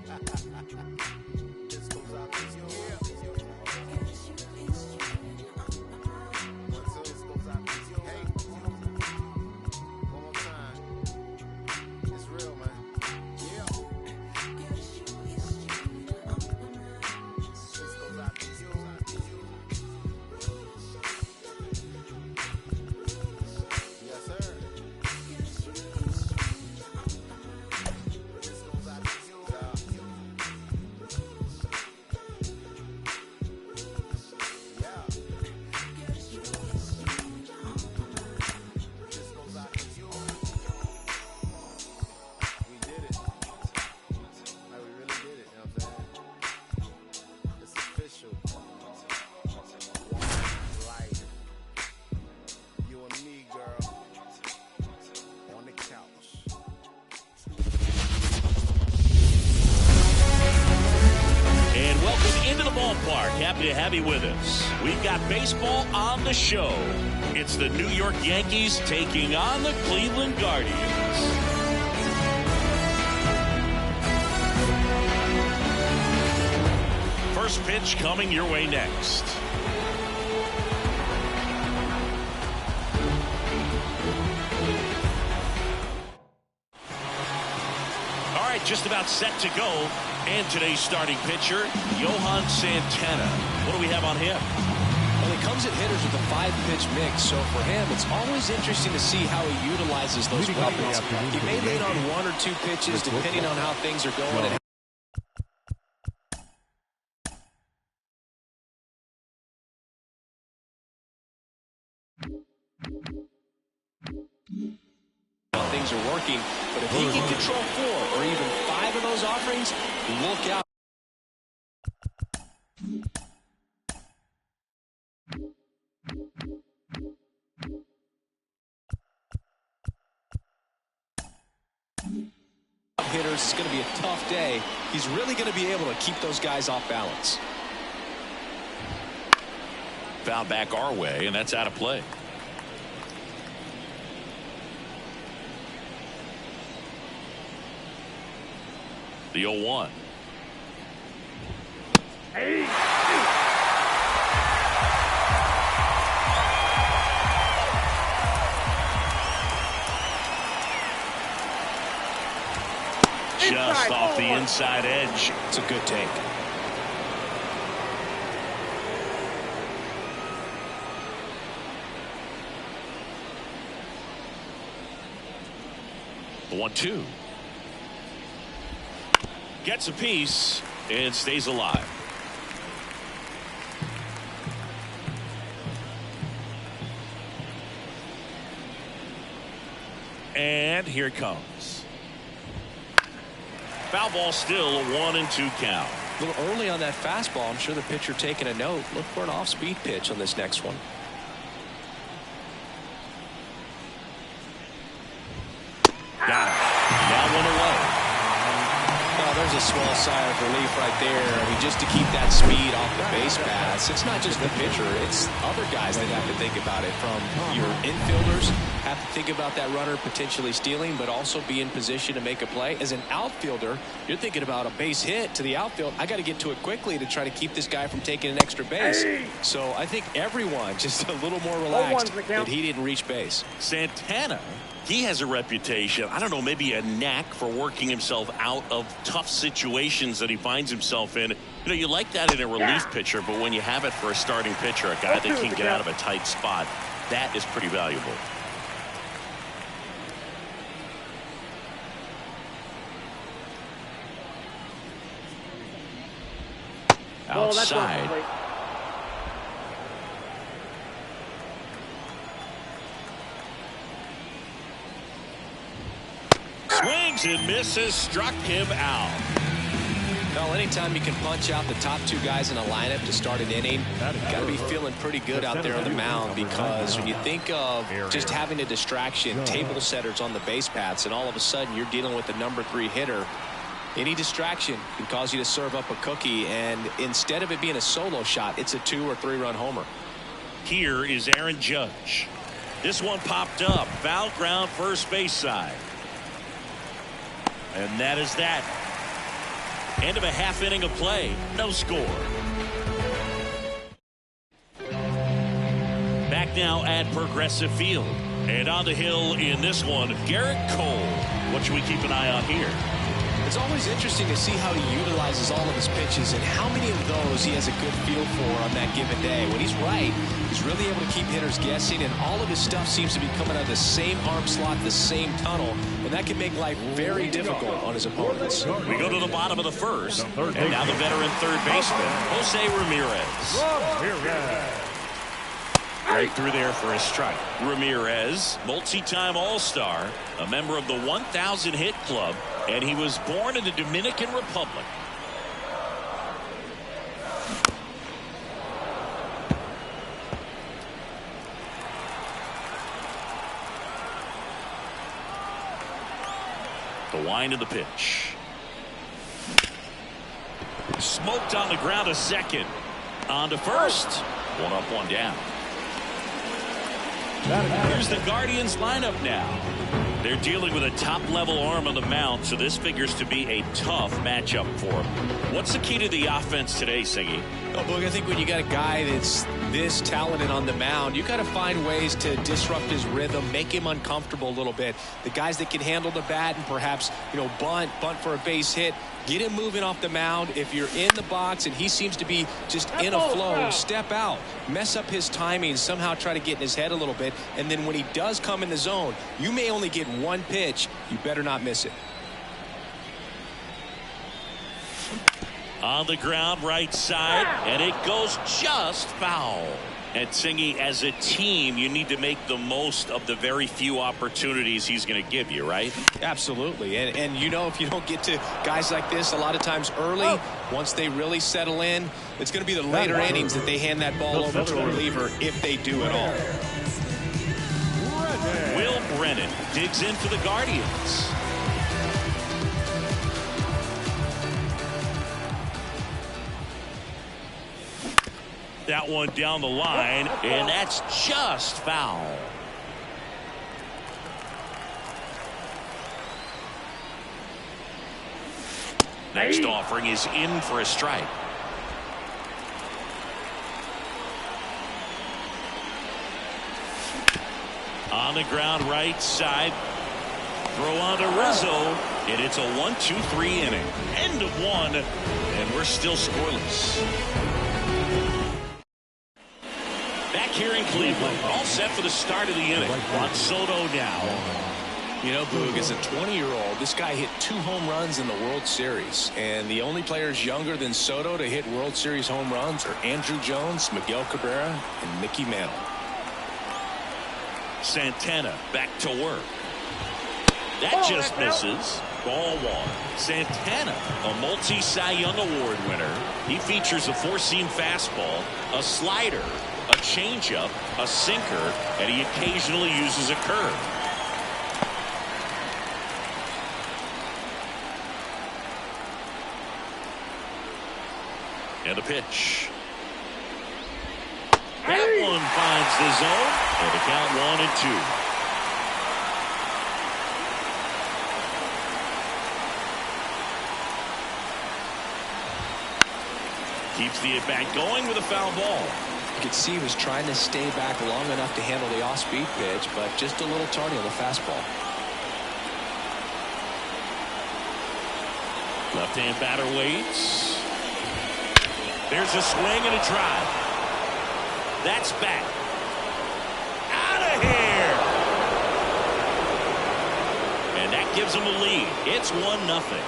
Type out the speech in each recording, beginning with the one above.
This goes out to you. This goes out to you. Hey, one more time. It's real, man. Yeah. This goes out to you. Yes, sir. This goes out to you. Yeah. This goes out to you. We did it. Like, we really did it, you know what I'm saying? It's official. One life. You and me, girl. On the couch. And welcome into the ballpark. Happy to have you with us. We've got baseball on the show. It's the New York Yankees taking on the Cleveland Guardians. First pitch coming your way next. All right, just about set to go. And today's starting pitcher, Johan Santana. What do we have on him? Well, he comes at hitters with a 5-pitch mix, so for him, it's always interesting to see how he utilizes those weapons. He may lean on 1 or 2 pitches depending on how things are going and how things are working. But if he can control 4 or even 5 of those offerings, look out. Hitters, it's going to be a tough day. He's really going to be able to keep those guys off balance. Foul back our way, and that's out of play. The 0-1. Just off the inside edge. It's a good take. The 1-2. Gets a piece and stays alive. And here it comes. Foul ball, still a 1-2 count. A little early on that fastball. I'm sure the pitcher taking a note. Look for an off-speed pitch on this next one. Got it. Now 1 away. Well, there's a small sigh of relief right there. I mean, just to keep that speed off the base paths. It's not just the pitcher. It's other guys that have to think about it. From your infielders have to think about that runner potentially stealing, but also be in position to make a play. As an outfielder, you're thinking about a base hit to the outfield. I got to get to it quickly to try to keep this guy from taking an extra base. So I think everyone just a little more relaxed that he didn't reach base. Santana, he has a reputation, I don't know, maybe a knack for working himself out of tough situations that he finds himself in. You know, you like that in a relief pitcher, but when you have it for a starting pitcher, a guy that can get out of a tight spot, that is pretty valuable. Outside. Swings and misses, struck him out. Well, anytime you can punch out the top 2 guys in a lineup to start an inning, got to be feeling pretty good out there on the mound, because when you think of just having a distraction, table setters on the base paths, and all of a sudden you're dealing with the number 3 hitter, any distraction can cause you to serve up a cookie, and instead of it being a solo shot, it's a 2 or 3 run homer. Here is Aaron Judge. This one popped up. Foul ground, first base side. And that is that. End of a half inning of play. No score. Back now at Progressive Field. And on the hill in this one, Garrett Cole. What should we keep an eye on here? It's always interesting to see how he utilizes all of his pitches and how many of those he has a good feel for on that given day. When he's right, he's really able to keep hitters guessing, and all of his stuff seems to be coming out of the same arm slot, the same tunnel, and that can make life very difficult on his opponents. We go to the bottom of the first, and now the veteran third baseman, Jose Ramirez. Right through there for a strike. Ramirez, multi-time All-Star, a member of the 1,000 hit club, and he was born in the Dominican Republic. The wind of the pitch. Smoked on the ground to second. On to first. One up, one down. Here's the Guardians lineup now. They're dealing with a top-level arm on the mound, so this figures to be a tough matchup for them. What's the key to the offense today, Siggy? Oh, Boog, I think when you got a guy that's this talented on the mound, you got to find ways to disrupt his rhythm, make him uncomfortable a little bit. The guys that can handle the bat and perhaps, bunt for a base hit, get him moving off the mound. If you're in the box and he seems to be just in a flow, step out, mess up his timing, somehow try to get in his head a little bit. And then when he does come in the zone, you may only get one pitch. You better not miss it. On the ground, right side, and it goes just foul. And Singy, as a team, you need to make the most of the very few opportunities he's going to give you, right? Absolutely. And if you don't get to guys like this a lot of times early, once they really settle in, it's going to be the later innings that they hand that ball over to a reliever if they do at all. Will Brennan digs in for the Guardians. That one down the line, and that's just foul. Next offering is in for a strike. On the ground, right side. Throw on to Rizzo, and it's a 1-2-3 inning. End of one, and we're still scoreless. Back here in Cleveland, all set for the start of the inning. Juan Soto now. Boog, as a 20-year-old, this guy hit 2 home runs in the World Series. And the only players younger than Soto to hit World Series home runs are Andruw Jones, Miguel Cabrera, and Mickey Mantle. Santana back to work. That just misses. Ball 1. Santana, a multi-Cy Young Award winner. He features a 4-seam fastball, a slider, a changeup, a sinker, and he occasionally uses a curve. And the pitch. That one finds the zone, and the count 1-2. Keeps the at-bat going with a foul ball. You could see he was trying to stay back long enough to handle the off-speed pitch, but just a little tardy on the fastball. Left-hand batter waits. There's a swing and a drive. That's back. Out of here. And that gives them a lead. It's 1-0.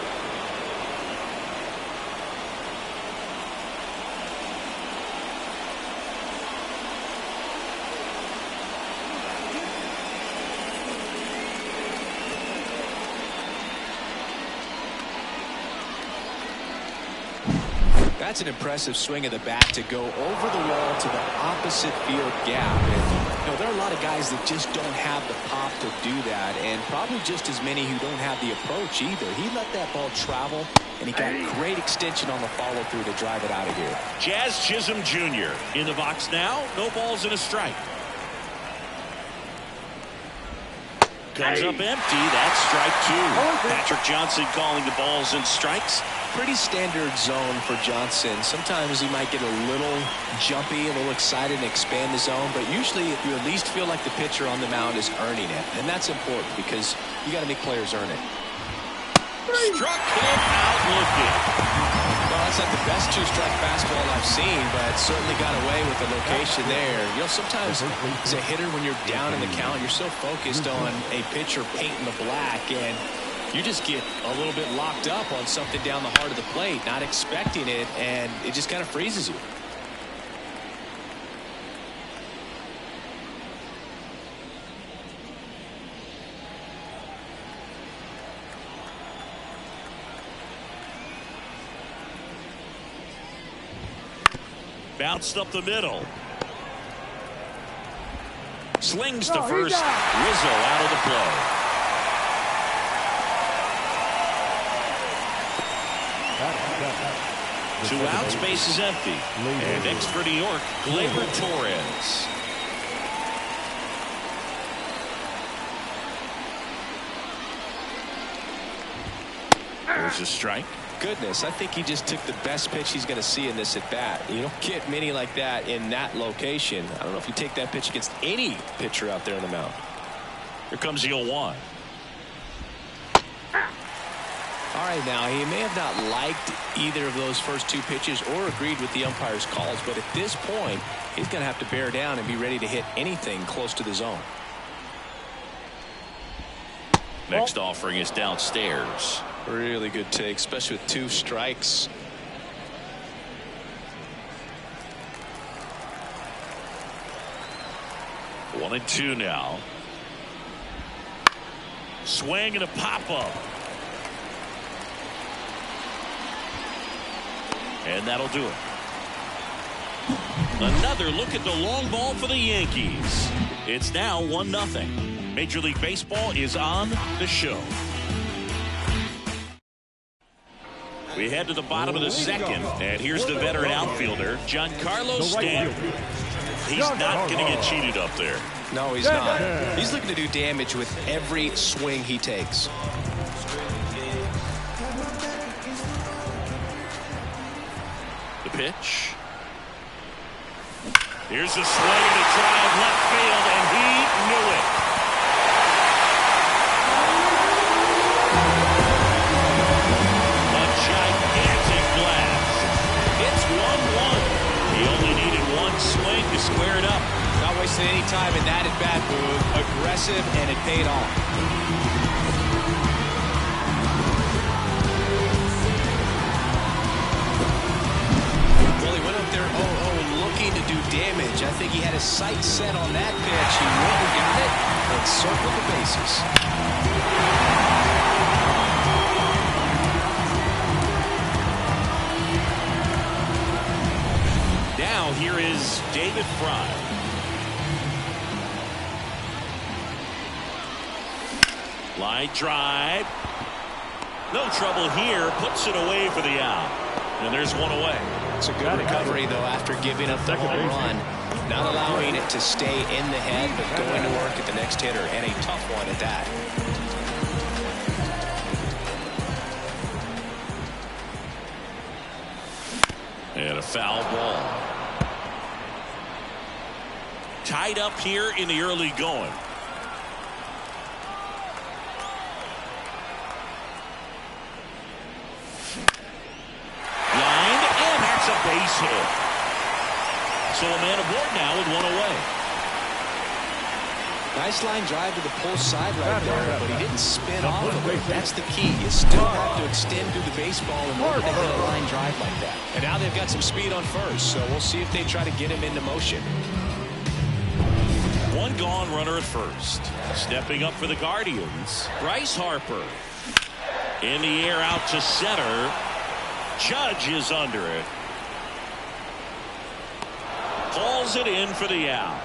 That's an impressive swing of the bat to go over the wall to the opposite field gap. And, there are a lot of guys that just don't have the pop to do that, and probably just as many who don't have the approach either. He let that ball travel, and he got great extension on the follow-through to drive it out of here. Jazz Chisholm Jr. in the box now. No balls and a strike. Comes up empty. That's strike two. Patrick Johnson calling the balls and strikes. Pretty standard zone for Johnson. Sometimes he might get a little jumpy, a little excited and expand the zone, but usually you at least feel like the pitcher on the mound is earning it, and that's important because you got to make players earn it. Struck him out looking. Well, that's like the best two-strike fastball I've seen, but certainly got away with the location there. You know, sometimes as a hitter, when you're down in the count, you're so focused on a pitcher painting the black, and you just get a little bit locked up on something down the heart of the plate, not expecting it, and it just kind of freezes you. Bounced up the middle. Slings to first. Rizzo out of the play. Two outs, base is empty. And next for New York, Gleyber Torres. There's a strike. Goodness, I think he just took the best pitch he's going to see in this at bat. You don't get many like that in that location. I don't know if you take that pitch against any pitcher out there on the mound. Here comes the 0-1. All right, now he may have not liked either of those first two pitches or agreed with the umpire's calls, but at this point he's going to have to bear down and be ready to hit anything close to the zone. Next offering is downstairs. Really good take, especially with two strikes. One and two now. Swing and a pop-up. And that'll do it. Another look at the long ball for the Yankees. It's now 1-0. Major League Baseball is on the show. We head to the bottom of the second, and here's the veteran outfielder, Giancarlo Stanton. He's not going to get cheated up there. No, he's not. He's looking to do damage with every swing he takes. The pitch. Here's a swing and a drive left field, and he knew it. A gigantic blast. It's 1-1. He only needed one swing to square it up. Not wasting any time in that at-bat, Boog. Aggressive, and it paid off. Well, he went up there 0-0 looking to do damage. I think he had his sights set on that pitch. He went and got it and circled the bases. Now here is David Fry. Line drive. No trouble here. Puts it away for the out. And there's one away. It's a good recovery, though, after giving up the home run. Not allowing it to stay in the head, but going to work at the next hitter, and a tough one at that. And a foul ball. Tied up here in the early going. Lined, and that's a base hit. So a man aboard now with one away. Nice line drive to the pull side right there, but he didn't spin off of it. That's the key. You still have to extend through the baseball in order to hit a line drive like that. And now they've got some speed on first, so we'll see if they try to get him into motion. One gone, runner at first. Stepping up for the Guardians, Bryce Harper. In the air out to center. Judge is under it. Pulls it in for the out.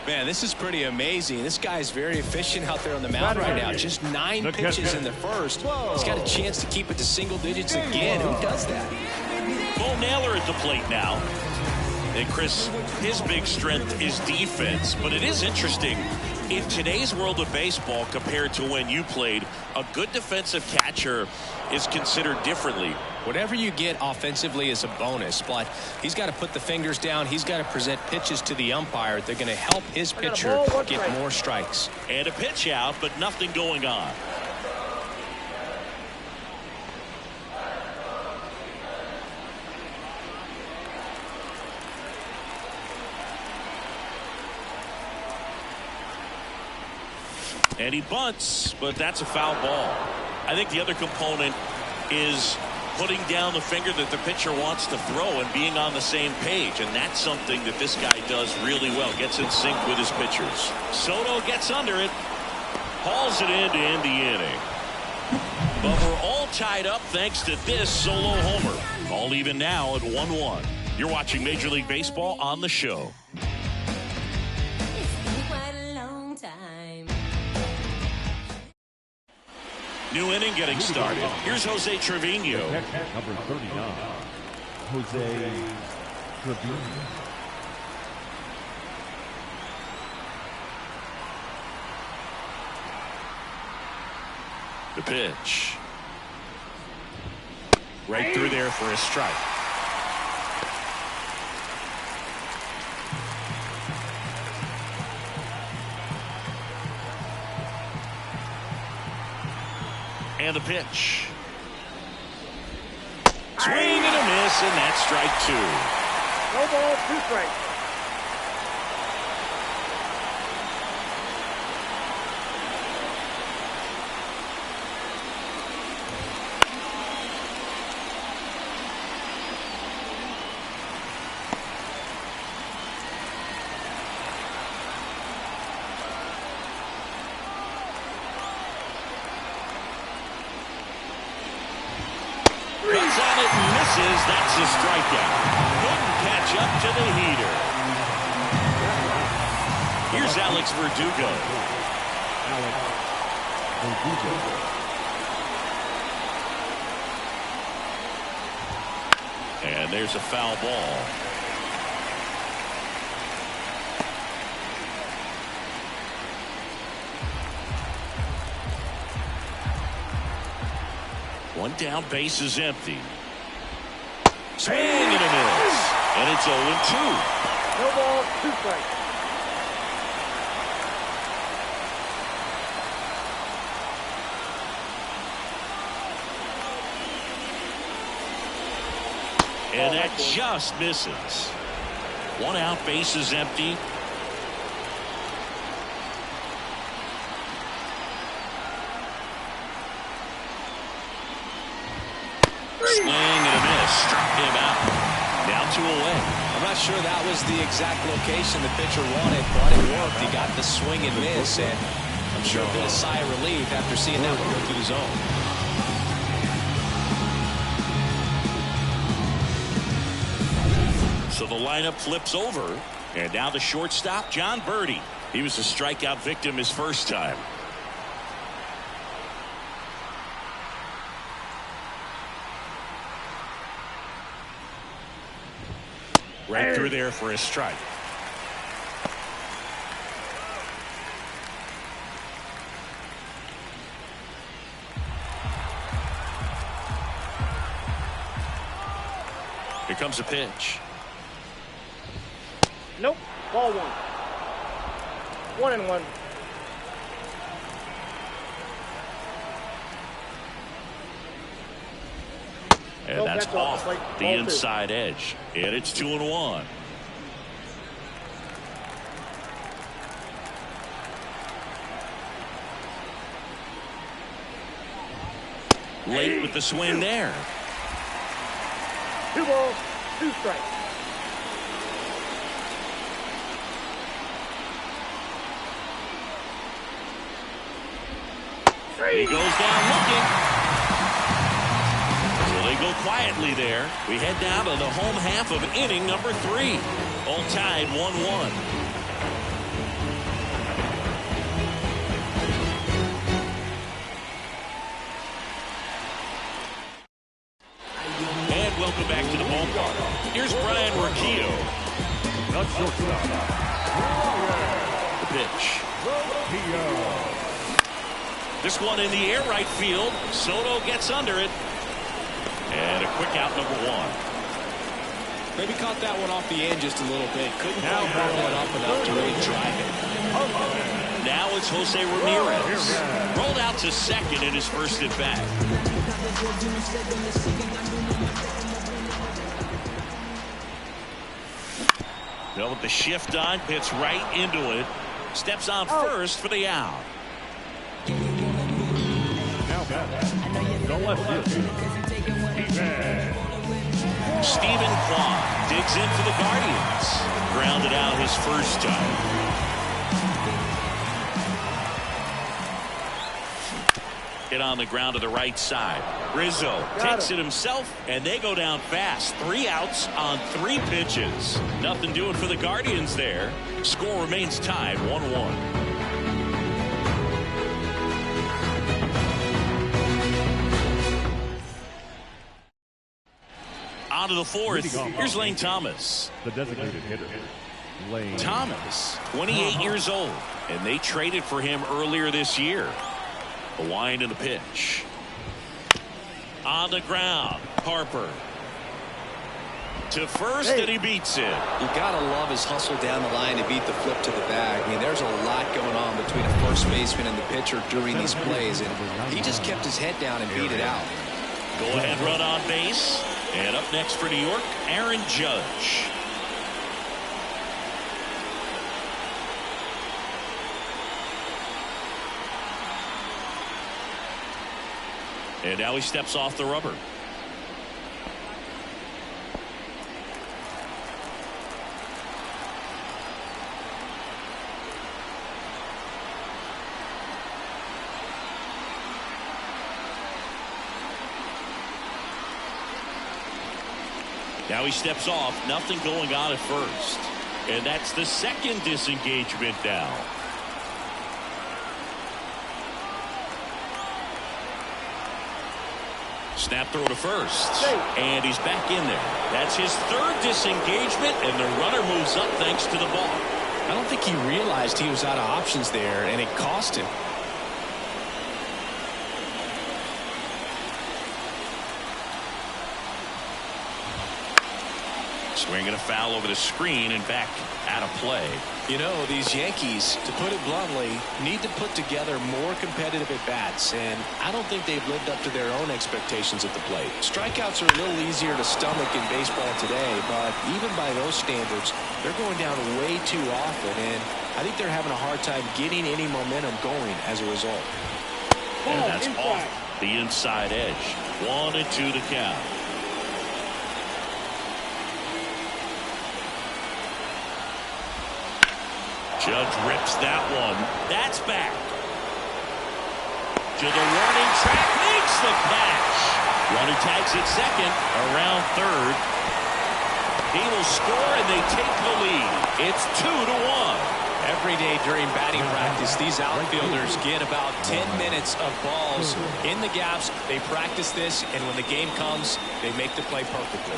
Man, this is pretty amazing. This guy is very efficient out there on the mound right now. Just 9 pitches in the first. He's got a chance to keep it to single digits again. Who does that? Bo Naylor at the plate now. And Chris, his big strength is defense, but it is interesting. In today's world of baseball, compared to when you played, a good defensive catcher is considered differently. Whatever you get offensively is a bonus, but he's got to put the fingers down. He's got to present pitches to the umpire. They're going to help his pitcher get more strikes. And a pitch out, but nothing going on. And he bunts, but that's a foul ball. I think the other component is putting down the finger that the pitcher wants to throw and being on the same page. And that's something that this guy does really well. Gets in sync with his pitchers. Soto gets under it. Hauls it in to end the inning. But we're all tied up thanks to this solo homer. All even now at 1-1. You're watching Major League Baseball on the show. New inning getting started. Here's Jose Trevino. Number 39, Jose Trevino. The pitch. Right through there for a strike. And the pitch. Swing and a miss, and that's strike two. No ball, 2 strikes. Runs on it and misses. That's a strikeout. Couldn't catch up to the heater. Here's Alex Verdugo. And there's a foul ball. One down, base is empty. Swing and a miss. And it's 0-2. No ball, 2 strikes. And that just misses. 1 out, base is empty. Swing and a miss. Struck him out. Now 2 away. I'm not sure that was the exact location the pitcher wanted, but it worked. He got the swing and miss, and I'm sure a bit of sigh of relief after seeing that one go through the zone. So the lineup flips over, and now the shortstop, John Birdie. He was a strikeout victim his first time. Right through there for a strike. Here comes a pitch. Nope, ball 1. 1-1. And that's off the inside edge. And it's 2-1. Late with the swing there. 2 balls, 2 strikes. He goes down looking. So they go quietly there. We head down to the home half of inning number 3. All tied 1-1. And welcome back to the ballpark. Here's Brian Rocchio. The shortstop. The pitch. This one in the air right field. Soto gets under it. And a quick out, number one. Maybe caught that one off the end just a little bit. Couldn't quite barrel it up enough to really drive it. Now it's Jose Ramirez. Rolled out to second in his first at bat. Well, with the shift on, hits right into it. Steps on first for the out. Stephen Kwan digs in for the Guardians. Grounded out his first time. Hit on the ground to the right side. Rizzo takes it himself, and they go down fast. 3 outs on 3 pitches. Nothing doing for the Guardians there. Score remains tied 1-1. On to the fourth. Here's Lane Thomas. The designated hitter. Lane Thomas, 28 years old, and they traded for him earlier this year. A wind in the pitch. On the ground, Harper. To first, and he beats it. You gotta love his hustle down the line to beat the flip to the bag. I mean, there's a lot going on between a first baseman and the pitcher during these plays, and he just kept his head down and beat it out. Go ahead run on base. And up next for New York, Aaron Judge. And now he steps off the rubber. Now he steps off. Nothing going on at first. And that's the second disengagement now. Snap throw to first. And he's back in there. That's his third disengagement, and the runner moves up thanks to the ball. I don't think he realized he was out of options there, and it cost him. Swinging a foul over the screen and back out of play. You know, these Yankees, to put it bluntly, need to put together more competitive at-bats, and I don't think they've lived up to their own expectations at the plate. Strikeouts are a little easier to stomach in baseball today, but even by those standards, they're going down way too often, and I think they're having a hard time getting any momentum going as a result. And that's off the inside edge. 1-2 the count. Judge rips that one. That's back. To the warning track. Makes the catch. Runner tags at second. Around third. He will score, and they take the lead. It's 2-1. Every day during batting practice, these outfielders get about 10 minutes of balls in the gaps. They practice this, and when the game comes, they make the play perfectly.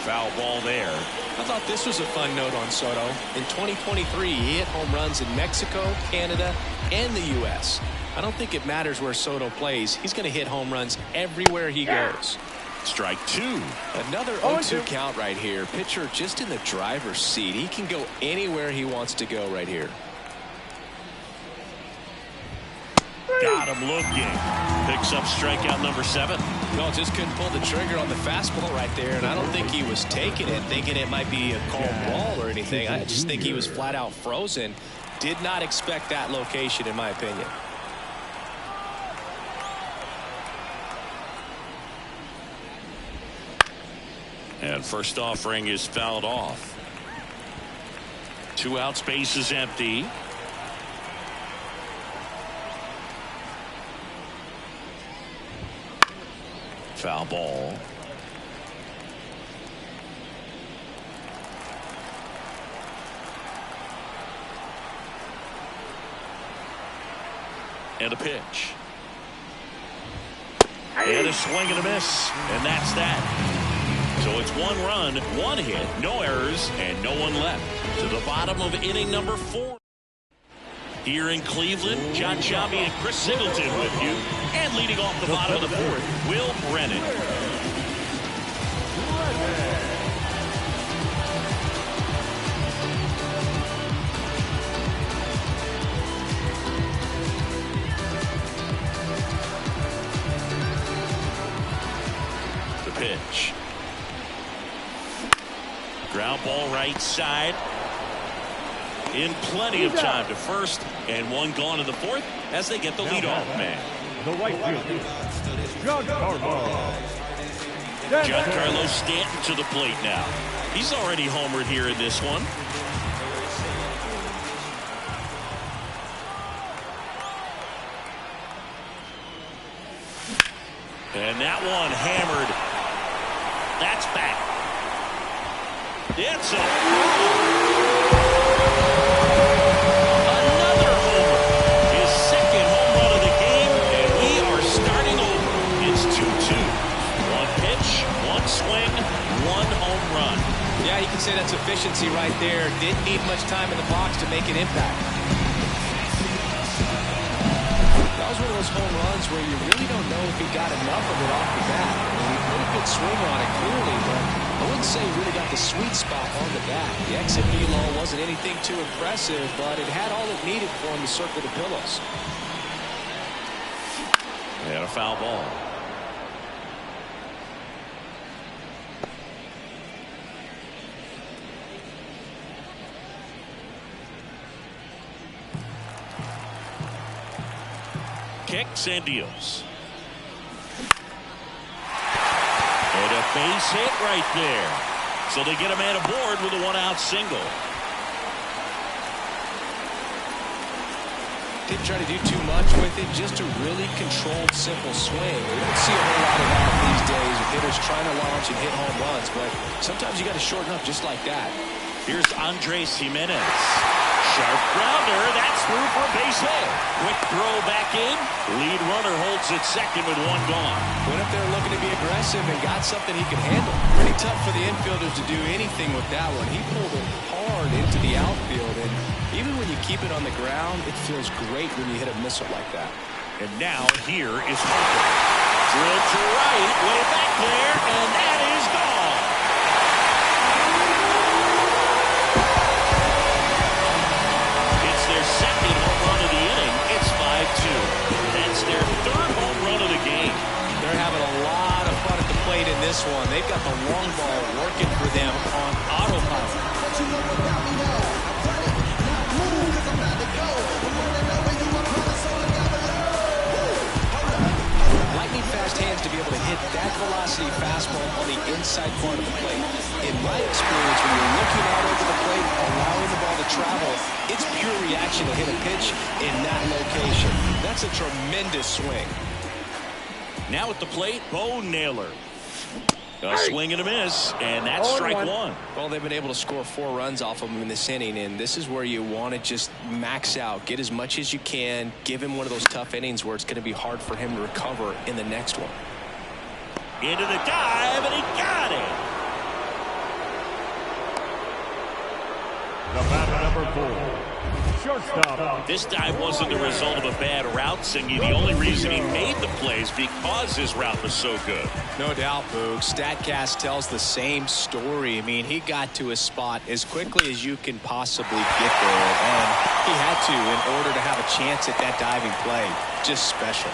Foul ball there. I thought this was a fun note on Soto. In 2023, he hit home runs in Mexico, Canada, and the U.S. I don't think it matters where Soto plays. He's going to hit home runs everywhere he goes. Strike 2. Another 0-2 count right here. Pitcher just in the driver's seat. He can go anywhere he wants to go right here. Got him looking. Picks up strikeout number 7. No, just couldn't pull the trigger on the fastball right there, and I don't think he was taking it, thinking it might be a called ball or anything. I just think he was flat out frozen. Did not expect that location, in my opinion. And first offering is fouled off. 2 outs, base is empty. Foul ball. And a pitch. And a swing and a miss. And that's that. So it's 1 run, 1 hit, no errors, and no one left. To the bottom of inning number 4. Here in Cleveland, John Sciambi and Chris Singleton with you. And leading off the bottom of the 4th, Will Brennan. The pitch. Ground ball right side. In plenty of time to first, and 1 gone in the 4th as they get the leadoff man. The right fielder, Giancarlo Stanton to the plate now. He's already homered here in this one. And that one hammered. That's back. It's a another homer. His 2nd home run of the game, and we are starting over. It's 2-2. 1 pitch, 1 swing, 1 home run. Yeah, you can say that's efficiency right there. Didn't need much time in the box to make an impact. That was one of those home runs where you really don't know if he got enough of it off the bat. I mean, he put a good swing on it clearly, but I wouldn't say he really got the sweet spot on the bat. The exit velo wasn't anything too impressive, but it had all it needed for him to circle the pillows. And a foul ball. Kicks and deals. And a base hit right there. So they get a man aboard with a 1-out single. Didn't try to do too much with it, just a really controlled, simple swing. We don't see a whole lot of that these days with hitters trying to launch and hit home runs, but sometimes you got to shorten up just like that. Here's Andres Gimenez. Sharp grounder. That's through for a base hit. Quick throw back in. Lead runner holds at 2nd with 1 gone. Went up there looking to be aggressive and got something he could handle. Pretty tough for the infielders to do anything with that one. He pulled it hard into the outfield, and even when you keep it on the ground, it feels great when you hit a missile like that. And now here is Harper. Drilled to right, way back there, and that is gone. It's their 2nd home run of the inning. It's 5-2. That's their 3rd home run of the game. They're having a lot of fun at the plate in this one. They've got the long ball working for them on autopilot. Lightning fast hands to be able to hit that velocity fastball on the inside part of the plate. In my experience, when you're looking out over the plate, allowing the ball to travel, it's pure reaction to hit a pitch in that location. That's a tremendous swing. Now at the plate, Bo Naylor. A swing and a miss, and that's strike 1. Well, they've been able to score 4 runs off of him in this inning, and this is where you want to just max out, get as much as you can, give him one of those tough innings where it's going to be hard for him to recover in the next one. Into the dive, and he got it. the batter number 4, shortstop. This dive wasn't the result of a bad route, Singy. The only reason he made the plays because his route was so good. No doubt, Boog. StatCast tells the same story. I mean, he got to his spot as quickly as you can possibly get there, and he had to in order to have a chance at that diving play. Just special.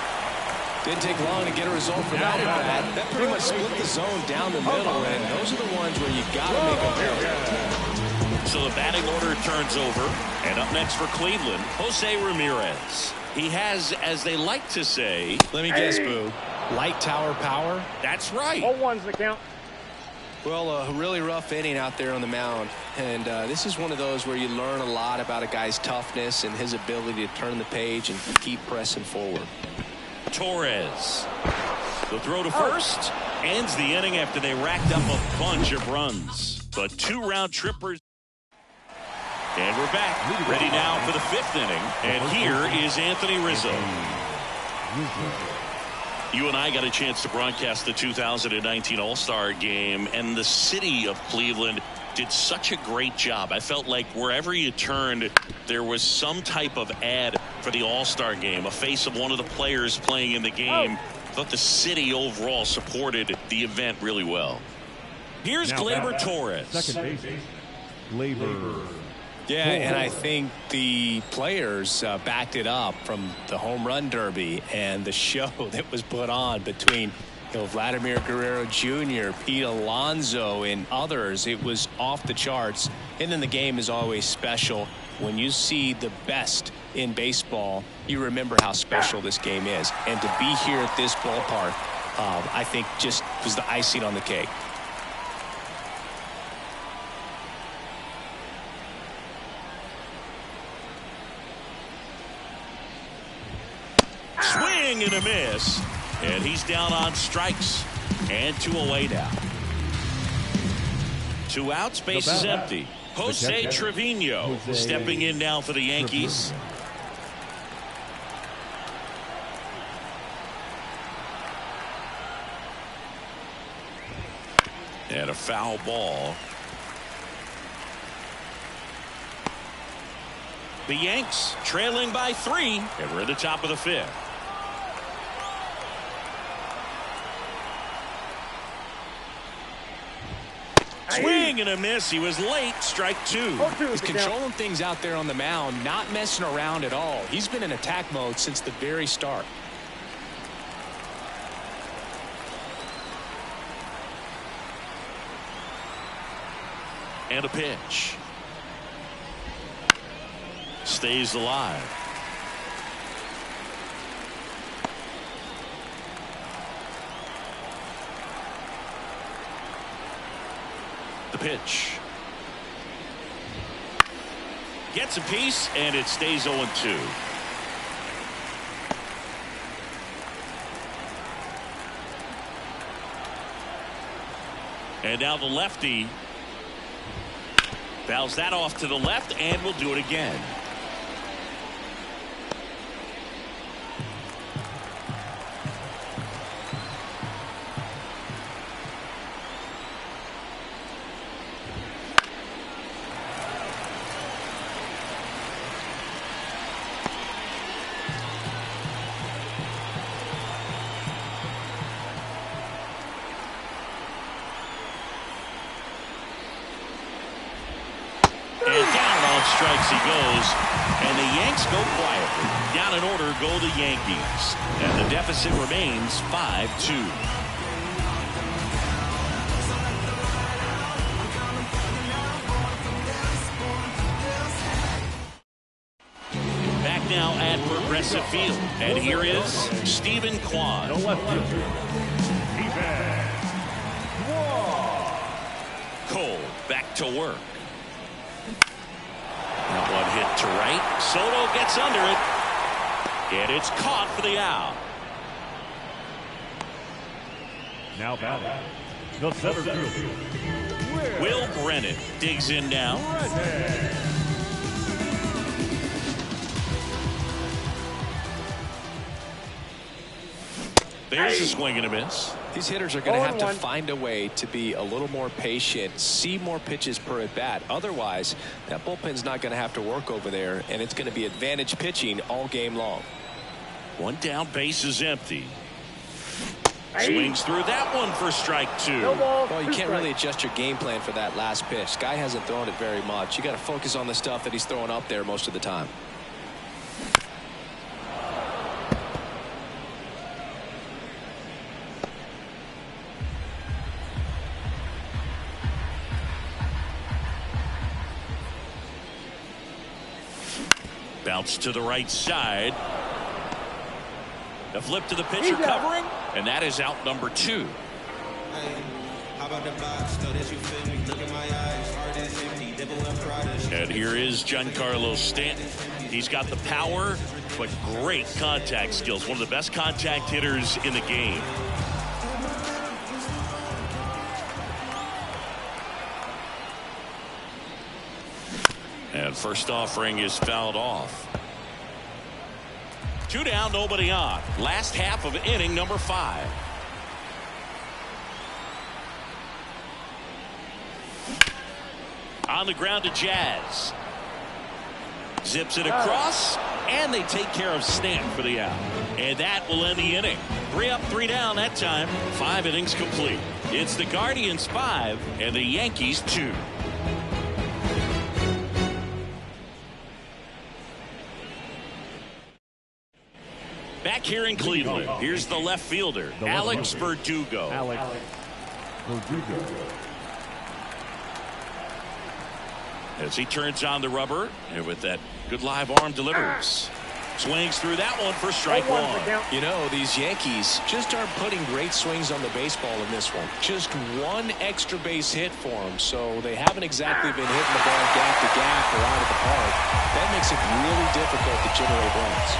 Didn't take long to get a result for that at bat. That pretty much split the zone down the middle, and those are the ones where you got to make a play. So the batting order turns over, and up next for Cleveland, Jose Ramirez. He has, as they like to say, let me guess, Boo, light tower power? That's right. 0-1's the count. Well, a really rough inning out there on the mound, and this is one of those where you learn a lot about a guy's toughness and his ability to turn the page and keep pressing forward. Torres. The throw to first ends the inning after they racked up a bunch of runs. But 2 round trippers. And we're back, ready now for the 5th inning. And here is Anthony Rizzo. You and I got a chance to broadcast the 2019 All-Star Game, and the city of Cleveland did such a great job. I felt like wherever you turned, there was some type of ad for the All-Star Game, a face of one of the players playing in the game. I thought the city overall supported the event really well. Here's Gleyber Torres. Second base, Gleyber. Yeah, and I think the players backed it up from the home run derby and the show that was put on between Vladimir Guerrero Jr., Pete Alonso, and others. It was off the charts. And then the game is always special. When you see the best in baseball, you remember how special this game is. And to be here at this ballpark, I think just was the icing on the cake. Swing and a miss. And he's down on strikes. And 2 away now. 2 outs, base is empty. Jose Trevino stepping in now for the Yankees. And a foul ball. The Yanks trailing by 3, and we're at the top of the 5th. Swing and a miss. He was late. Strike 2. He's controlling things out there on the mound, not messing around at all. He's been in attack mode since the very start. And a pitch. Stays alive. The pitch. Gets a piece, and it stays 0-2. And now the lefty fouls that off to the left, and will do it again. Strikes he goes, and the Yanks go quietly. Down in order go the Yankees, and the deficit remains 5-2. Back now at Progressive Field, and here is Stephen Kwan. The left fielder, Cole back to work. That one hit to right. Soto gets under it. And it's caught for the out. Now batting, the center fielder, Will Brennan digs in now. There's a swing and a miss. These hitters are going to have to find a way to be a little more patient, see more pitches per at bat. Otherwise, that bullpen's not going to have to work over there, and it's going to be advantage pitching all game long. 1 down, base is empty. Swings through that one for strike 2. Well, you can't really adjust your game plan for that last pitch. Guy hasn't thrown it very much. You got to focus on the stuff that he's throwing up there most of the time. Bounce to the right side. The flip to the pitcher covering, and that is out number 2. And here is Giancarlo Stanton. He's got the power, but great contact skills. One of the best contact hitters in the game. And first offering is fouled off. Two down, nobody on. Last half of inning number 5. On the ground to Jazz. Zips it across, and they take care of Stamp for the out. And that will end the inning. 3 up, 3 down that time. 5 innings complete. It's the Guardians 5 and the Yankees 2. Back here in Cleveland, here's the left fielder, Alex Verdugo. Alex Verdugo. As he turns on the rubber, and with that good live arm delivers. Swings through that one for strike 1. You know, these Yankees just aren't putting great swings on the baseball in this one. Just one extra base hit for them, so they haven't exactly been hitting the ball gap to gap or out of the park. That makes it really difficult to generate runs.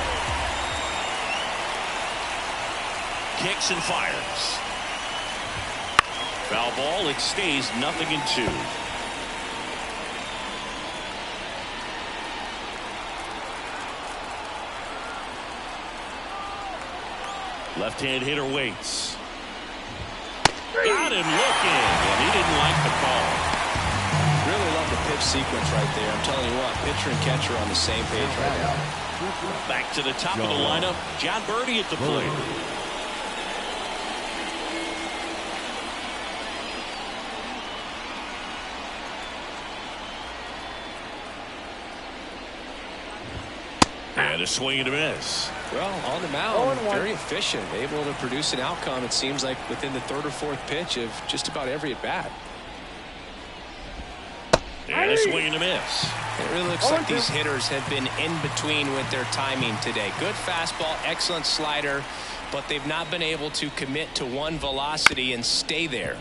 Kicks and fires. Foul ball. It stays 0-2. Left-hand hitter waits. Got him looking, and he didn't like the call. Really love the pitch sequence right there. I'm telling you what, pitcher and catcher on the same page right now. Back to the top of the lineup. John Birdie at the plate. And a swing and a miss. Well, on the mound, very efficient, able to produce an outcome, it seems like, within the 3rd or 4th pitch of just about every at-bat. And a swing and a miss. It really looks like these hitters have been in between with their timing today. Good fastball, excellent slider, but they've not been able to commit to one velocity and stay there.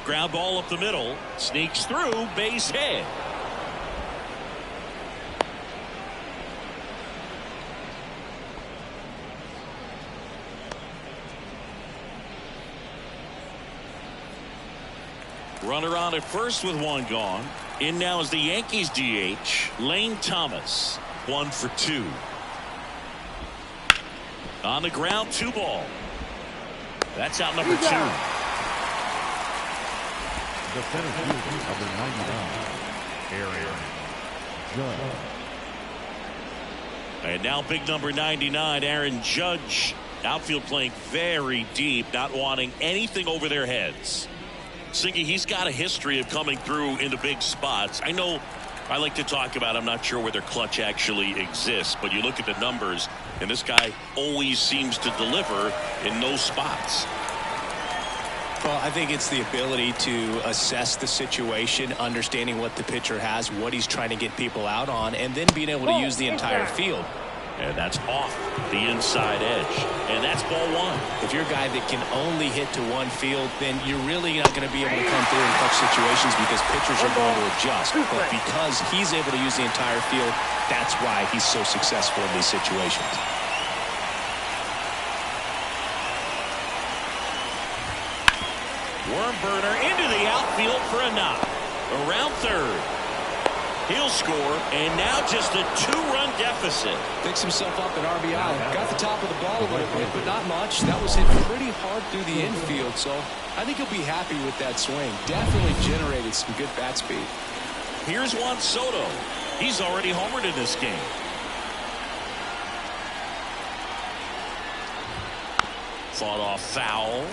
Ground ball up the middle. Sneaks through, base hit. Runner on at first with 1 gone. In now is the Yankees DH, Lane Thomas. 1 for 2. On the ground, 2 ball. That's out number 2. The center fielder, number 99, Aaron Judge. And now big number 99, Aaron Judge. Outfield playing very deep, not wanting anything over their heads. Singy, he's got a history of coming through in the big spots. I know I like to talk about, I'm not sure where their clutch actually exists, but you look at the numbers, and this guy always seems to deliver in those spots. Well, I think it's the ability to assess the situation, understanding what the pitcher has, what he's trying to get people out on, and then being able to use the entire field. And that's off the inside edge. And that's ball 1. If you're a guy that can only hit to one field, then you're really not going to be able to come through in clutch situations because pitchers are going to adjust. But because he's able to use the entire field, that's why he's so successful in these situations. Worm burner into the outfield for a knock. Around 3rd. He'll score, and now just a 2-run deficit. Picks himself up at RBI. Got the top of the ball a little bit, but not much. That was hit pretty hard through the infield, so I think he'll be happy with that swing. Definitely generated some good bat speed. Here's Juan Soto. He's already homered in this game. Fought off foul.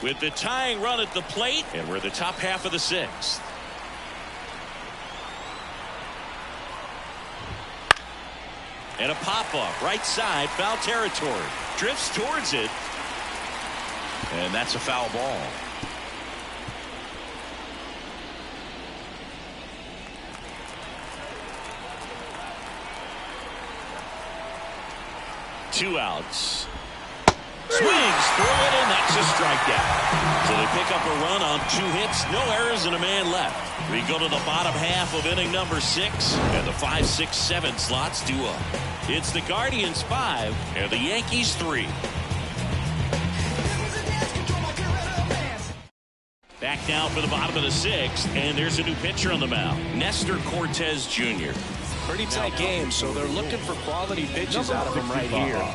With the tying run at the plate, and we're the top half of the 6th. And a pop-up, right side, foul territory. Drifts towards it. And that's a foul ball. Two outs. Swings through it, and that's a strikeout. So they pick up a run on 2 hits, no errors, and a man left. We go to the bottom half of inning number 6, and the 5, 6, 7 slots do up. It's the Guardians 5 and the Yankees 3. Back now for the bottom of the 6th, and there's a new pitcher on the mound, Nestor Cortez Jr. Pretty tight game, so they're looking for quality pitches out of him right here.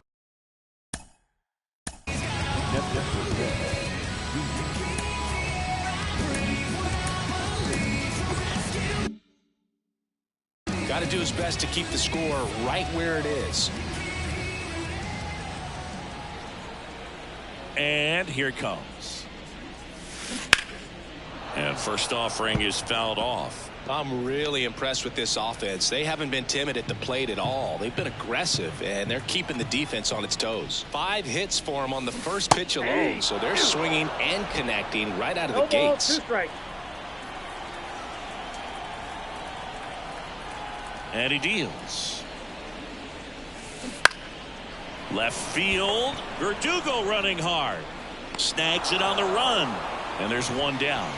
Got to do his best to keep the score right where it is. And here it comes. And first offering is fouled off. I'm really impressed with this offense. They haven't been timid at the plate at all. They've been aggressive, and they're keeping the defense on its toes. 5 hits for them on the first pitch alone, so they're swinging and connecting right out of the gates. 2 strikes. And he deals. Left field. Verdugo running hard. Snags it on the run. And there's one down.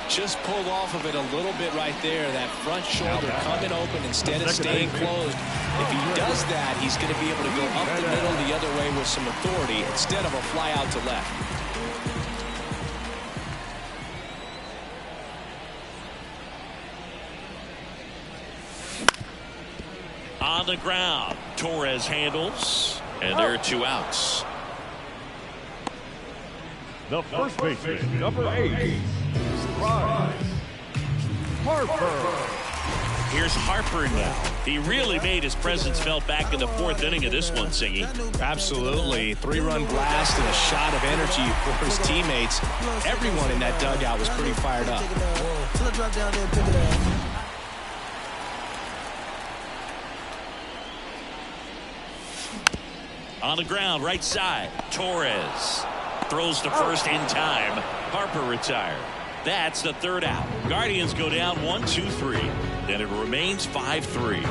Just pulled off of it a little bit right there. That front shoulder coming open instead of staying closed. If he does that, he's going to be able to go up the middle the other way with some authority instead of a fly out to left. On the ground, Torres handles, and there are 2 outs. The first baseman, number 8, Harper. Here's Harper now. He really made his presence felt back in the 4th inning of this one, Singy. Absolutely. 3-run blast and a shot of energy for his teammates. Everyone in that dugout was pretty fired up. On the ground, right side, Torres throws to first in time. Harper retired. That's the 3rd out. Guardians go down 1-2-3. Then it remains 5-3.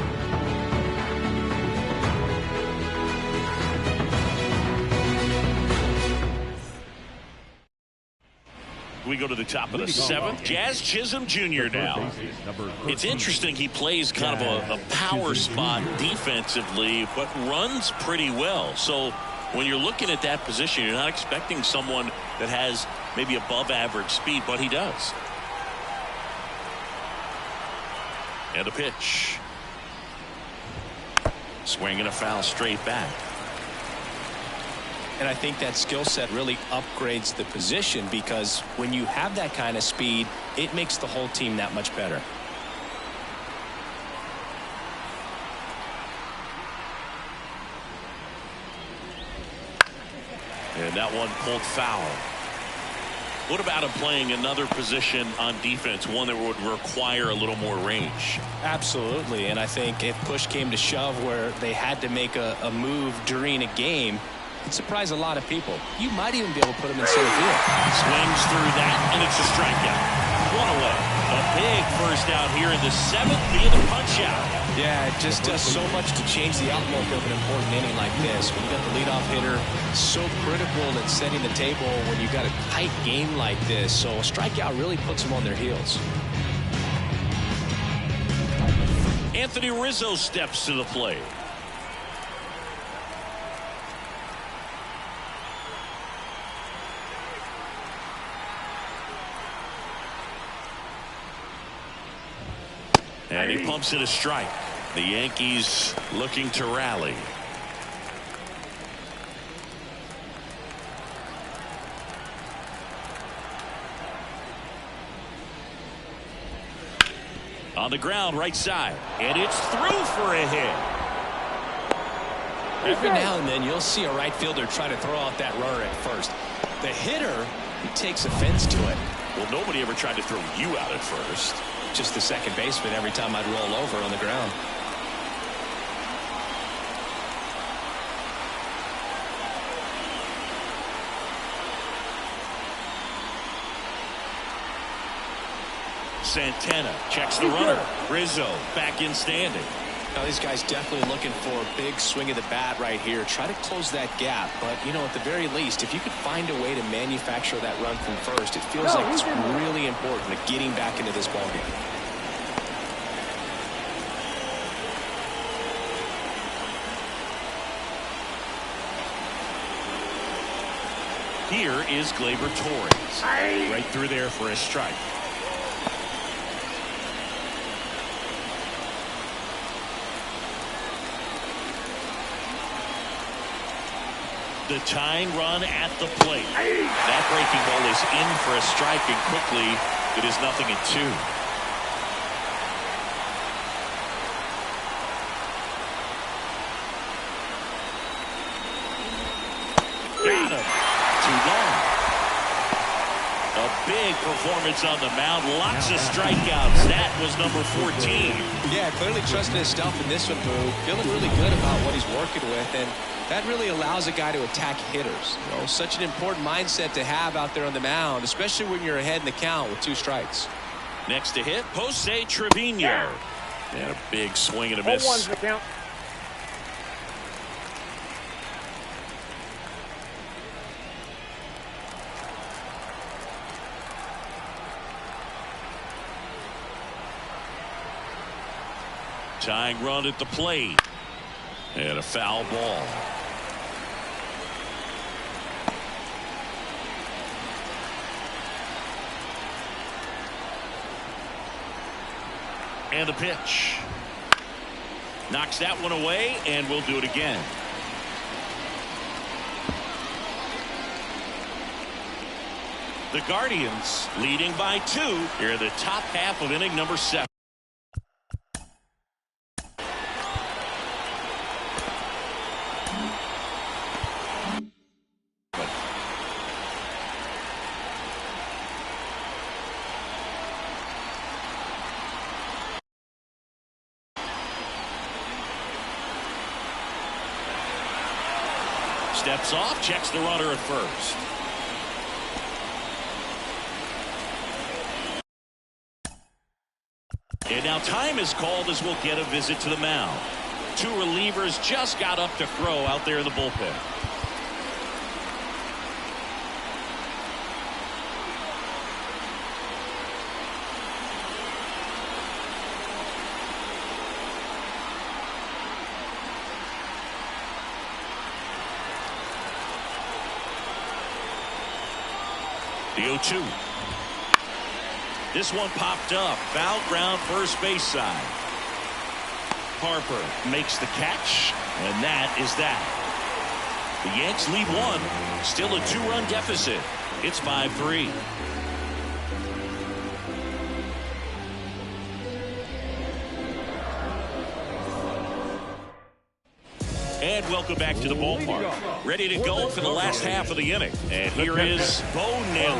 We go to the top of the 7th. Jazz Chisholm Jr. now. It's interesting, he plays kind of a power spot defensively, but runs pretty well. So when you're looking at that position, you're not expecting someone that has maybe above average speed, but he does. And a pitch. Swinging a foul straight back. And I think that skill set really upgrades the position, because when you have that kind of speed, it makes the whole team that much better. And that one pulled foul. What about him playing another position on defense, one that would require a little more range? Absolutely. And I think if push came to shove where they had to make a move during a game, it'd surprise a lot of people. You might even be able to put him in center field. Swings through that, and it's a strikeout. 1 away. A big first out here in the 7th via the punch out. Yeah, it just does so much to change the outlook of an important inning like this. When you got the leadoff hitter, so critical at setting the table when you got a tight game like this. So a strikeout really puts them on their heels. Anthony Rizzo steps to the plate. And he pumps it a strike. The Yankees looking to rally. On the ground, right side. And it's through for a hit. Every now and then you'll see a right fielder try to throw out that runner at first. The hitter, he takes offense to it. Well, nobody ever tried to throw you out at first. Just the second baseman every time I'd roll over on the ground. Santana checks the runner. Rizzo back in standing. Now these guys definitely looking for a big swing of the bat right here. Try to close that gap. But, you know, at the very least, if you could find a way to manufacture that run from first, it feels like it's really important to getting back into this ballgame. Here is Gleyber Torres. Right through there for a strike. The tying run at the plate. That breaking ball is in for a strike, and quickly it is 0-2. Got him. Too long. A big performance on the mound. Lots of strikeouts. That was number 14. Yeah, clearly trusting his stuff in this one, Boo. Feeling really good about what he's working with, and that really allows a guy to attack hitters. You know, such an important mindset to have out there on the mound, especially when you're ahead in the count with 2 strikes. Next to hit, Jose Trevino. And a big swing and a miss. 0-1's the count. Tying run at the plate. And a foul ball. And the pitch. Knocks that one away, and we'll do it again. The Guardians leading by 2 here in the top half of inning number 7. Steps off, checks the runner at first. And now time is called as we'll get a visit to the mound. 2 relievers just got up to throw out there in the bullpen. The 0-2. This one popped up. Foul ground first base side. Harper makes the catch, and that is that. The Yanks lead 1. Still a 2-run deficit. It's 5-3. And welcome back to the ballpark. Ready to go for the last half of the inning. And here is Bo Naylor.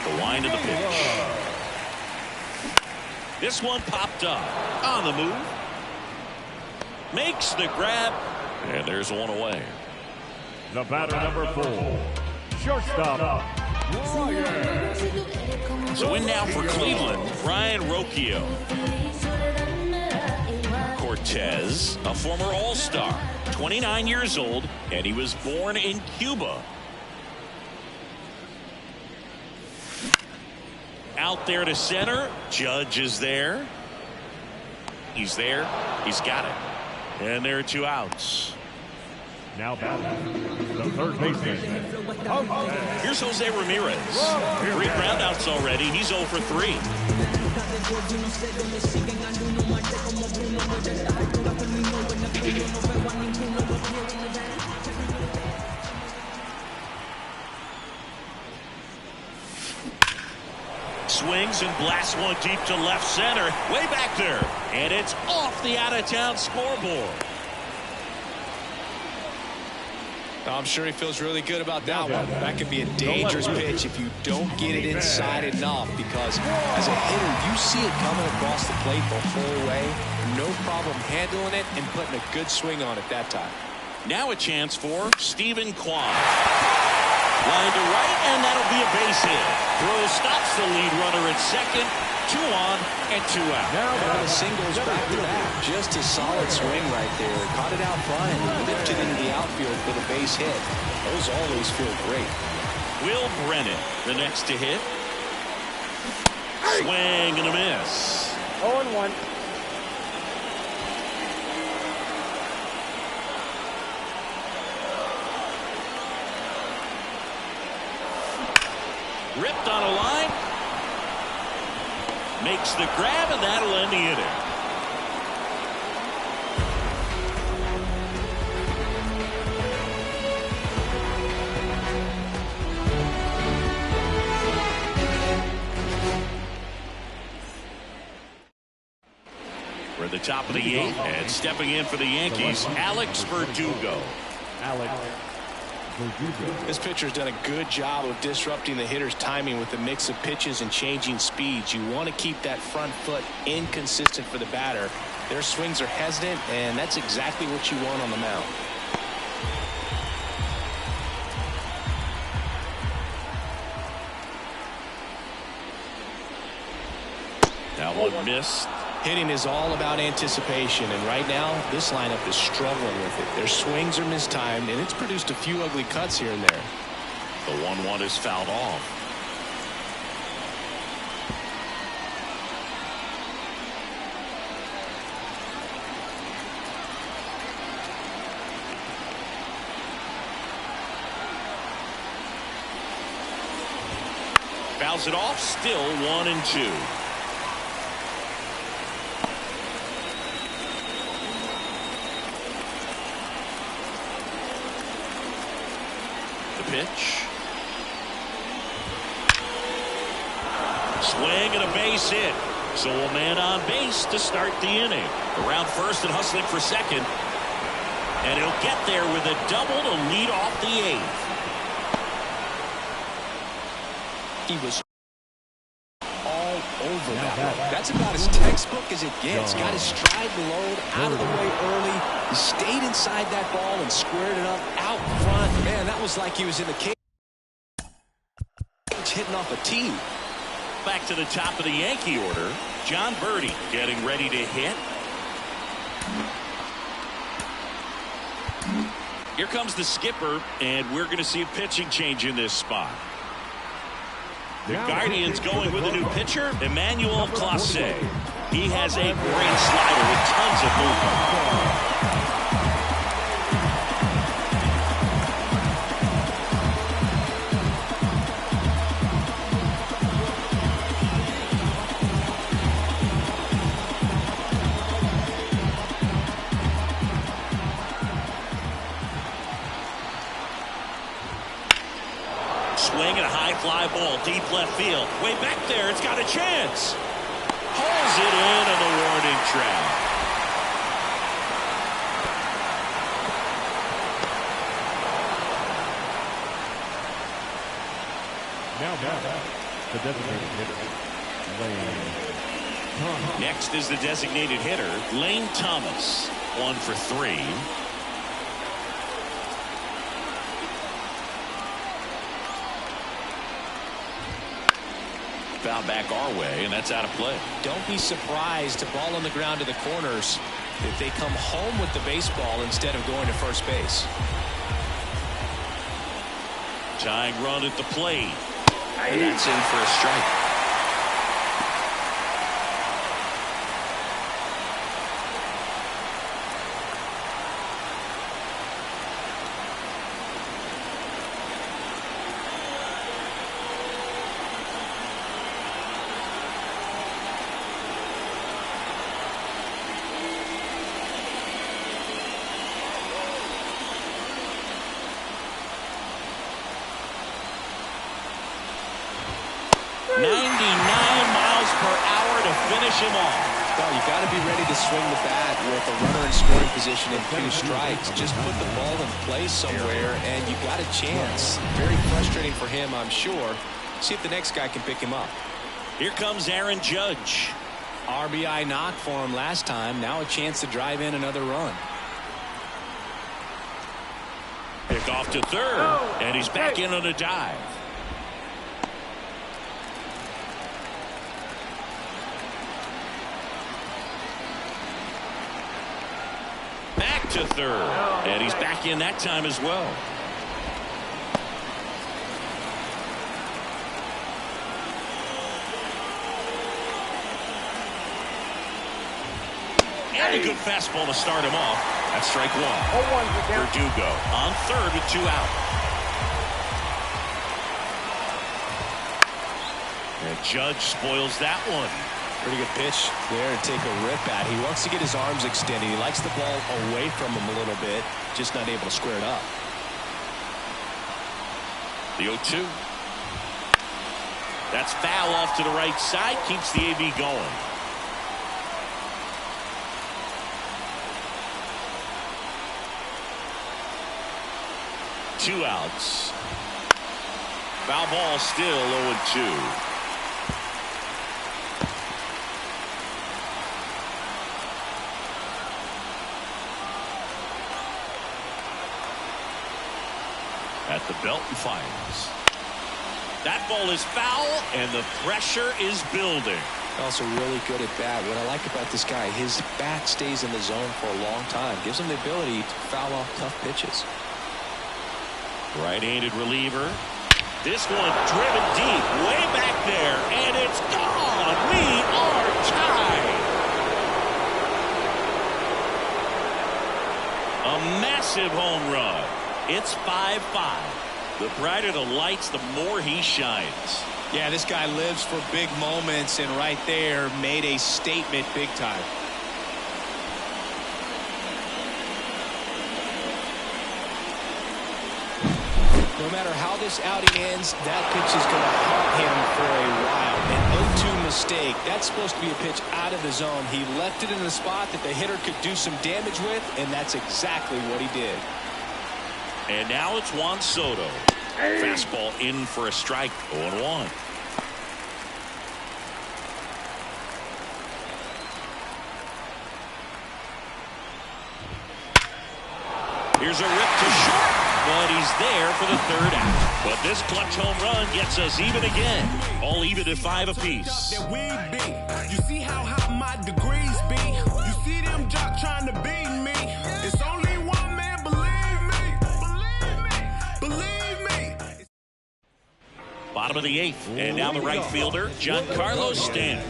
The wind of the pitch. This one popped up. On the move. Makes the grab. And there's one away. The batter number 4. Shortstop. So in now for Cleveland, Ryan Rocchio. Cortez, a former All-Star, 29 years old, and he was born in Cuba. Out there to center. Judge is there. He's there. He's got it. And there are 2 outs. Now batting, the third baseman. Here's Jose Ramirez. 3 groundouts already. He's 0 for 3. Swings and blasts one deep to left center. Way back there. And it's off the out-of-town scoreboard. I'm sure he feels really good about that one. That could be a dangerous pitch if you don't get it inside enough, because as a hitter, you see it coming across the plate the whole way. No problem handling it and putting a good swing on it that time. Now a chance for Stephen Kwan. Line to right, and that'll be a base hit. Throw stops the lead runner at second. 2 on and 2 out. Now the singles back to back. Just a solid swing right there. Caught it out front and lifted into the outfield for the base hit. Those always feel great. Will Brennan, the next to hit. Swing and a miss. 0-1. Ripped on a line. Makes the grab, and that'll end the inning. We're at the top of the 8th, and stepping in for the Yankees, Alex Verdugo. This pitcher's done a good job of disrupting the hitter's timing with a mix of pitches and changing speeds. You want to keep that front foot inconsistent for the batter. Their swings are hesitant, and that's exactly what you want on the mound. That one missed. Hitting is all about anticipation, and right now this lineup is struggling with it. Their swings are mistimed, and it's produced a few ugly cuts here and there. The 1-1 is fouled off. Fouls it off, still 1-2. Pitch. Swing and a base hit. So a man on base to start the inning. Around first and hustling for second. And he'll get there with a double to lead off the 8th. He was all over that one. That's about as textbook as it gets. Got his stride and load out of the way early. He stayed inside that ball and squared it up out front. Man, that was like he was in the cage hitting off a tee. Back to the top of the Yankee order. John Birdie getting ready to hit. Here comes the skipper, and we're going to see a pitching change in this spot. The Guardians going with a new pitcher, Emmanuel Clase. He has a great slider with tons of movement. Swing and a high fly ball deep left field. Way back there, it's got a chance. Pulls it in on the warning track. Now the designated hitter, Lane. Next is the designated hitter, Lane Thomas. 1 for 3. Foul back our way, and that's out of play. Don't be surprised to ball on the ground to the corners if they come home with the baseball instead of going to first base. Tying run at the plate. And that's in for a strike. Him off. Well, you got to be ready to swing the bat with a runner in scoring position and 2 strikes. Just put the ball in place somewhere and you got a chance. Very frustrating for him, I'm sure. See if the next guy can pick him up. Here comes Aaron Judge. RBI knock for him last time. Now a chance to drive in another run. Pick off to third, and he's back in on a dive. Back to third, and he's back in that time as well. And a good fastball to start him off. That's strike 1. Verdugo on third with 2 out. Judge spoils that one. Pretty good pitch there to take a rip at. He wants to get his arms extended. He likes the ball away from him a little bit, just not able to square it up. The 0-2. That's foul off to the right side. Keeps the AB going. Two outs. Foul ball, still 0-2. At the belt and fires. That ball is foul, and the pressure is building. Also really good at bat. What I like about this guy, his bat stays in the zone for a long time. Gives him the ability to foul off tough pitches. Right-handed reliever. This one driven deep, way back there, and it's gone. We are tied. A massive home run. It's 5-5. The brighter the lights, the more he shines. Yeah, this guy lives for big moments, and right there made a statement big time. No matter how this outing ends, that pitch is going to haunt him for a while. An 0-2 mistake. That's supposed to be a pitch out of the zone. He left it in the spot that the hitter could do some damage with, and that's exactly what he did. And now it's Juan Soto. Fastball in for a strike. 0-1. Here's a rip to short, but he's there for the third out. But this clutch home run gets us even again. All even at 5 apiece. You see how hot my degrees be? You see them jock trying to beat me? It's only one man, believe me. Believe me. Bottom of the 8th, and now the right fielder, Giancarlo Stanton.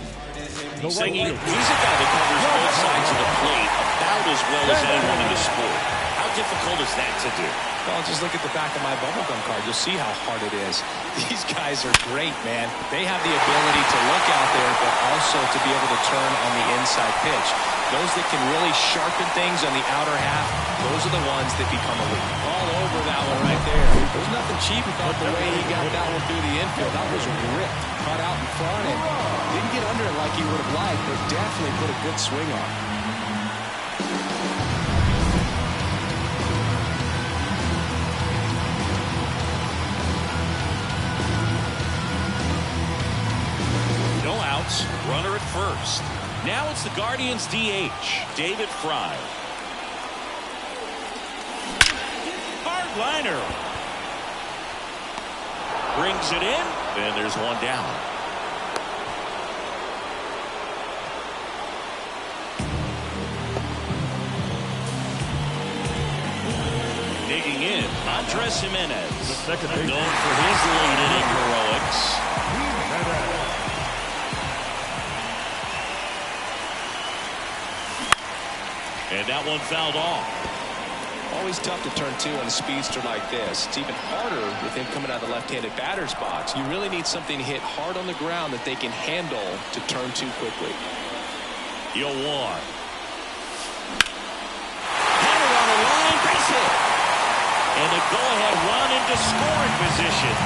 Singing, he's a guy that covers both sides of the plate about as well as anyone in the sport. How difficult is that to do? Well, just look at the back of my bubblegum card. You'll see how hard it is. These guys are great, man. They have the ability to look out there, but also to be able to turn on the inside pitch. Those that can really sharpen things on the outer half, those are the ones that become elite. All over that one right there. There's nothing cheap about the way he got that one through the infield. That was ripped, cut out in front, and didn't get under it like he would have liked, but definitely put a good swing on. Runner at first. Now it's the Guardians DH, David Fry. Hard liner. Brings it in, and there's one down. Digging in, Andres Jimenez, known for his late inning heroics. And that one fouled off. Always tough to turn 2 on a speedster like this. It's even harder with him coming out of the left-handed batter's box. You really need something to hit hard on the ground that they can handle to turn 2 quickly. The 0-1. Hunter on the line, base hit. And a go-ahead run into scoring position.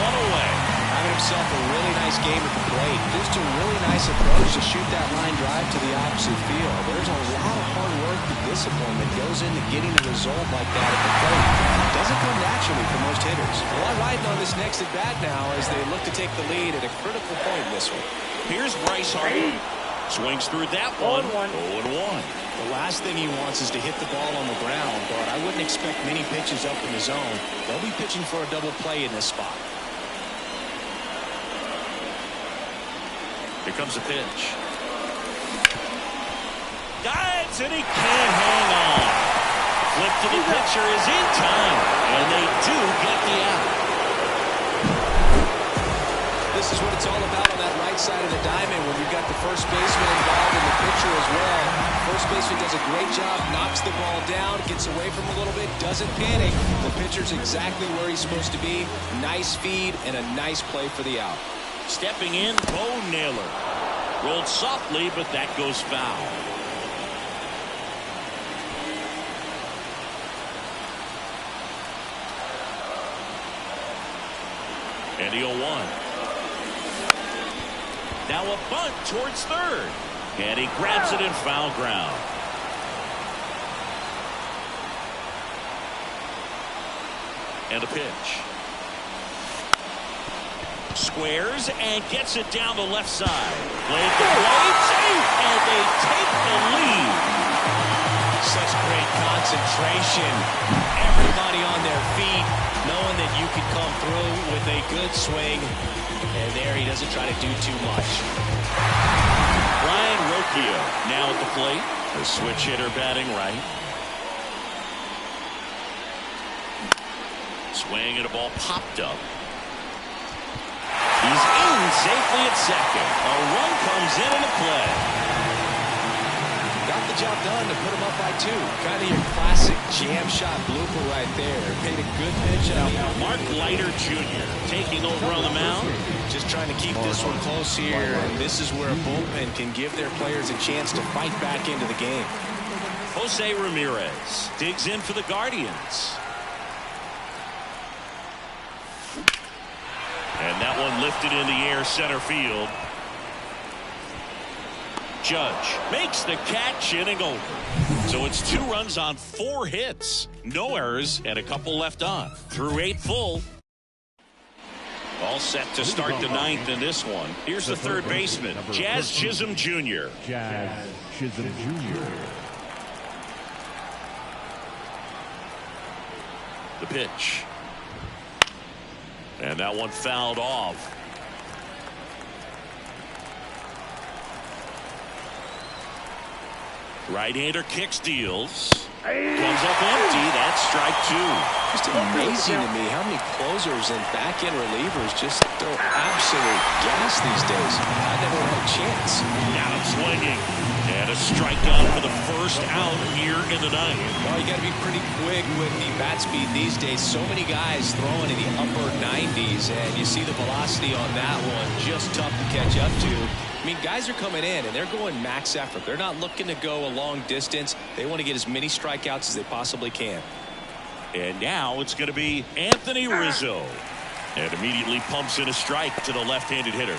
One away. Having himself a really nice game at the plate. Just a really nice approach to shoot that line drive to the opposite field. There's a lot of hard work and discipline that goes into getting a result like that at the plate. It doesn't come naturally for most hitters. A lot riding on this next at bat now as they look to take the lead at a critical point in this one. Here's Bryce Harper. Swings through that one. 0-1. The last thing he wants is to hit the ball on the ground, but I wouldn't expect many pitches up in the zone. They'll be pitching for a double play in this spot. Here comes a pitch. Dives, and he can't hang on. Flip to the pitcher is in time, and they do get the out. This is what it's all about on that right side of the diamond when you've got the first baseman involved and the pitcher as well. First baseman does a great job, knocks the ball down, gets away from a little bit, doesn't panic. The pitcher's exactly where he's supposed to be. Nice feed and a nice play for the out. Stepping in, Bo Naylor. Rolled softly, but that goes foul. And the 0-1. Now a bunt towards third. And he grabs it in foul ground. And a pitch. Squares and gets it down the left side. Played the plate, safe, and they take the lead. Such great concentration. Everybody on their feet, knowing that you can come through with a good swing. And there he doesn't try to do too much. Ryan Rocchio now at the plate. The switch hitter batting right. Swing and a ball popped up. He's in safely at second. A run comes in a play. Got the job done to put him up by 2. Kind of your classic jam shot blooper right there. Paid a good pitch out. Mark Leiter Jr. taking over on the mound. Just trying to keep this one close here. And this is where a bullpen can give their players a chance to fight back into the game. Jose Ramirez digs in for the Guardians. And that one lifted in the air center field. Judge makes the catch, inning over. So it's 2 runs on 4 hits. No errors and a couple left on. Through 8 full. All set to start the 9th in this one. Here's the third baseman, Jazz Chisholm Jr. Jazz Chisholm Jr. The pitch. And that one fouled off. Right-hander kicks, deals. Comes up empty. That's strike 2. Just amazing to me how many closers and back-end relievers just throw absolute gas these days. I never had a chance. Got him swinging. And a strikeout for the first out here in the 9th. Well, you got to be pretty quick with the bat speed these days. So many guys throwing in the upper 90s, and you see the velocity on that one. Just tough to catch up to. I mean, guys are coming in, and they're going max effort. They're not looking to go a long distance. They want to get as many strikeouts as they possibly can. And now it's going to be Anthony Rizzo. And immediately pumps in a strike to the left-handed hitter.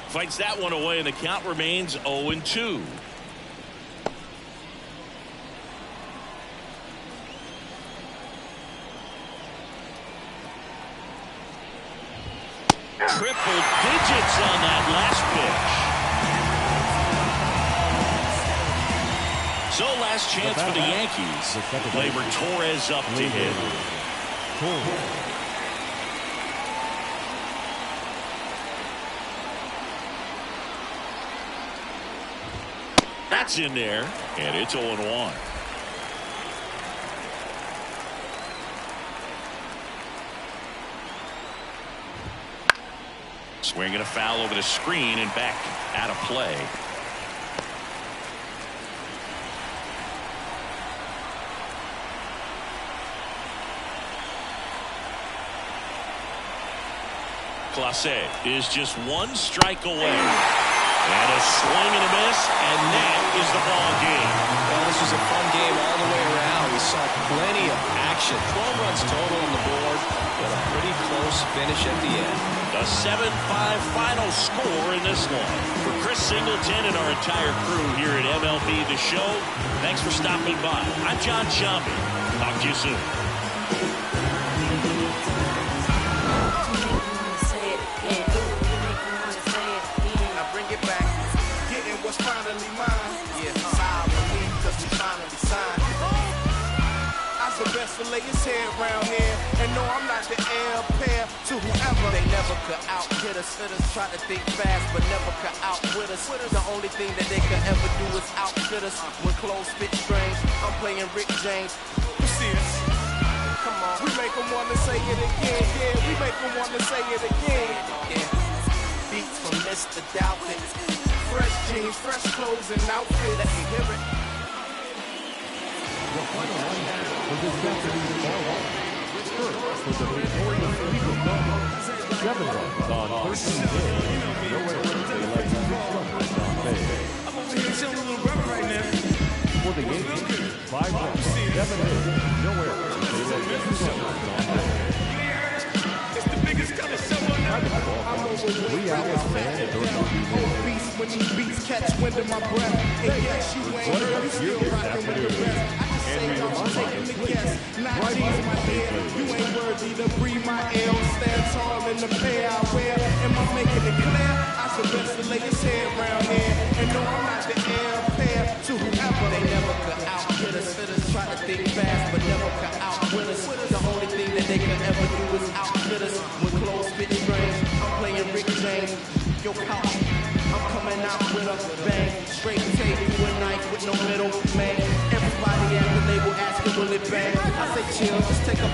Fights that one away, and the count remains 0-2. Triple digits on that last pitch. So last chance for the Yankees. Gleyber Torres up to hit. That's in there, and it's 0-1. Swinging a foul over the screen and back out of play. Clase is just 1 strike away. And a swing and a miss, and that is the ball game. Well, this was a fun game all the way around. We saw plenty of action. 12 runs total on the board, but a pretty close finish at the end. A 7-5 final score in this one. For Chris Singleton and our entire crew here at MLB The Show, thanks for stopping by. I'm John Shambi. Talk to you soon. Finally mine. Yeah, sigh with me, cause we finally signed. I'm the best to lay his head around here. And no, I'm not the L. pair to whoever. They never could out-hit us. Try to think fast, but never could outwit us. The only thing that they could ever do is outfit us. When clothes fit strange, I'm playing Rick James. You see us? Come on. We make them want to say it again. Yeah, we make them want to say it again. Yeah. Beats from Mr. Doubted. Fresh jeans, fresh clothes, and outfit. Let me hear it. The final one for this afternoon's ball one. First for the victorious Cleveland Guardians. 7 runs on 13 hits. No errors. They left 6 runners on base. I'm over here showing a little rubber right now. For the Yankees, 5 runs, 7 hits. No errors. They left 2 runners on base. It's the biggest color show on earth. I'm over 3 out of 10. Old beast when he beats catch wind in my breath. And yes, you ain't heard, you still rockin' with the best. I just say y'all taking the guess. Not G's my dear, you ain't worthy to breathe my air. Stand tall in the pair I wear. Am I making it clear? I should best to lay his head round here. And no, I'm not the heir pair to whoever. They never could out-hit us. Try to think fast, but never could outwit us. The only thing that they could ever do is outfit us. When clothes fit strange, I'm playing Rick James. Yo, couch, I'm coming out with a bang. Straight tape with a knife with no middle, man. Everybody at the label asking, will it bang? I say chill, just take a